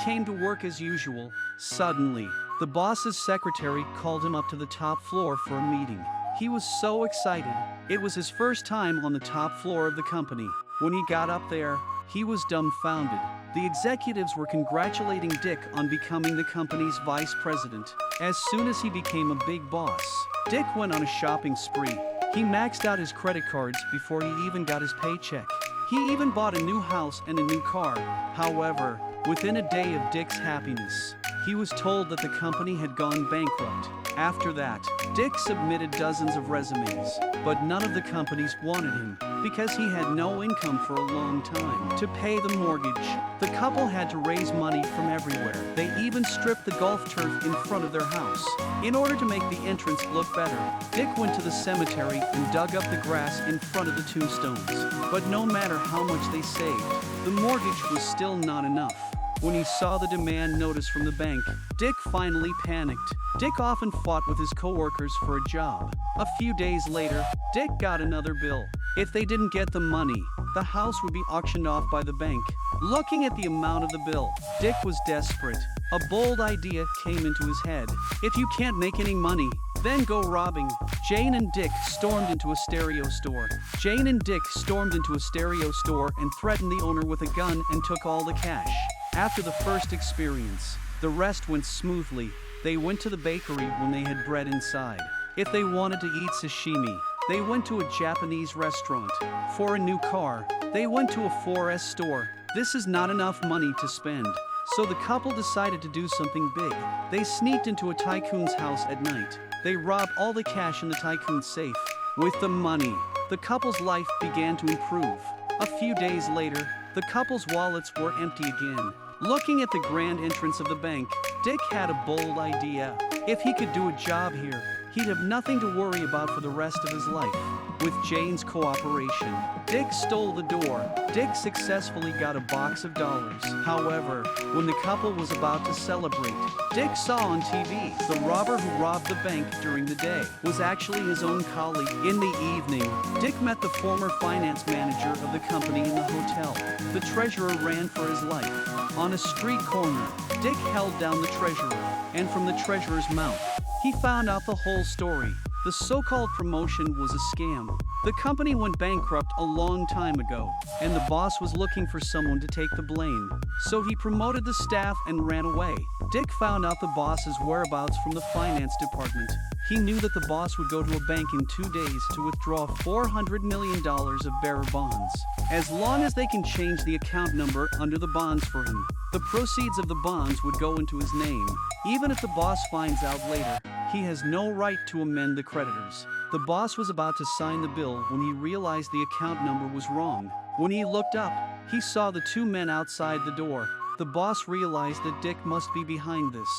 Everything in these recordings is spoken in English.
came to work as usual. Suddenly, the boss's secretary called him up to the top floor for a meeting. He was so excited. It was his first time on the top floor of the company. When he got up there, he was dumbfounded. The executives were congratulating Dick on becoming the company's vice president. As soon as he became a big boss, Dick went on a shopping spree. He maxed out his credit cards before he even got his paycheck. He even bought a new house and a new car. However, within a day of Dick's happiness, he was told that the company had gone bankrupt. After that, Dick submitted dozens of resumes, but none of the companies wanted him because he had no income for a long time to pay the mortgage. The couple had to raise money from everywhere. They even stripped the golf turf in front of their house. In order to make the entrance look better, Dick went to the cemetery and dug up the grass in front of the tombstones. But no matter how much they saved, the mortgage was still not enough. When he saw the demand notice from the bank, Dick finally panicked. Dick often fought with his coworkers for a job. A few days later, Dick got another bill. If they didn't get the money, the house would be auctioned off by the bank. Looking at the amount of the bill, Dick was desperate. A bold idea came into his head. If you can't make any money, then go robbing. Jane and Dick stormed into a stereo store. Jane and Dick stormed into a stereo store and threatened the owner with a gun and took all the cash. After the first experience, the rest went smoothly. They went to the bakery when they had bread inside. If they wanted to eat sashimi, they went to a Japanese restaurant. For a new car, they went to a 4S store. This is not enough money to spend. So the couple decided to do something big. They sneaked into a tycoon's house at night. They robbed all the cash in the tycoon's safe. With the money, the couple's life began to improve. A few days later, the couple's wallets were empty again. Looking at the grand entrance of the bank, Dick had a bold idea. If he could do a job here, he'd have nothing to worry about for the rest of his life. With Jane's cooperation, Dick stole the door. Dick successfully got a box of dollars. However, when the couple was about to celebrate, Dick saw on TV the robber who robbed the bank during the day was actually his own colleague. In the evening, Dick met the former finance manager of the company in the hotel. The treasurer ran for his life. On a street corner, Dick held down the treasurer, and from the treasurer's mouth, he found out the whole story. The so-called promotion was a scam. The company went bankrupt a long time ago, and the boss was looking for someone to take the blame. So he promoted the staff and ran away. Dick found out the boss's whereabouts from the finance department. He knew that the boss would go to a bank in 2 days to withdraw $400 million of bearer bonds. As long as they can change the account number under the bonds for him, the proceeds of the bonds would go into his name. Even if the boss finds out later, he has no right to amend the creditors. The boss was about to sign the bill when he realized the account number was wrong. When he looked up, he saw the 2 men outside the door. The boss realized that Dick must be behind this.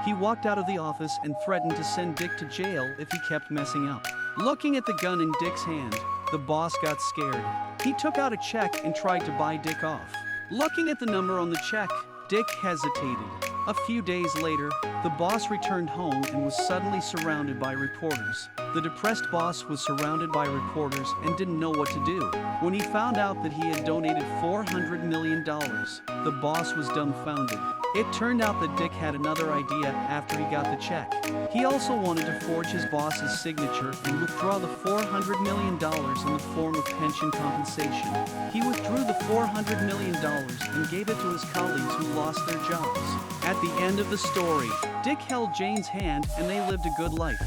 He walked out of the office and threatened to send Dick to jail if he kept messing up. Looking at the gun in Dick's hand, the boss got scared. He took out a check and tried to buy Dick off. Looking at the number on the check, Dick hesitated. A few days later, the boss returned home and was suddenly surrounded by reporters. The depressed boss was surrounded by reporters and didn't know what to do. When he found out that he had donated $400 million, the boss was dumbfounded. It turned out that Dick had another idea after he got the check. He also wanted to forge his boss's signature and withdraw the $400 million in the form of pension compensation. He withdrew the $400 million and gave it to his colleagues who lost their jobs. At the end of the story, Dick held Jane's hand and they lived a good life.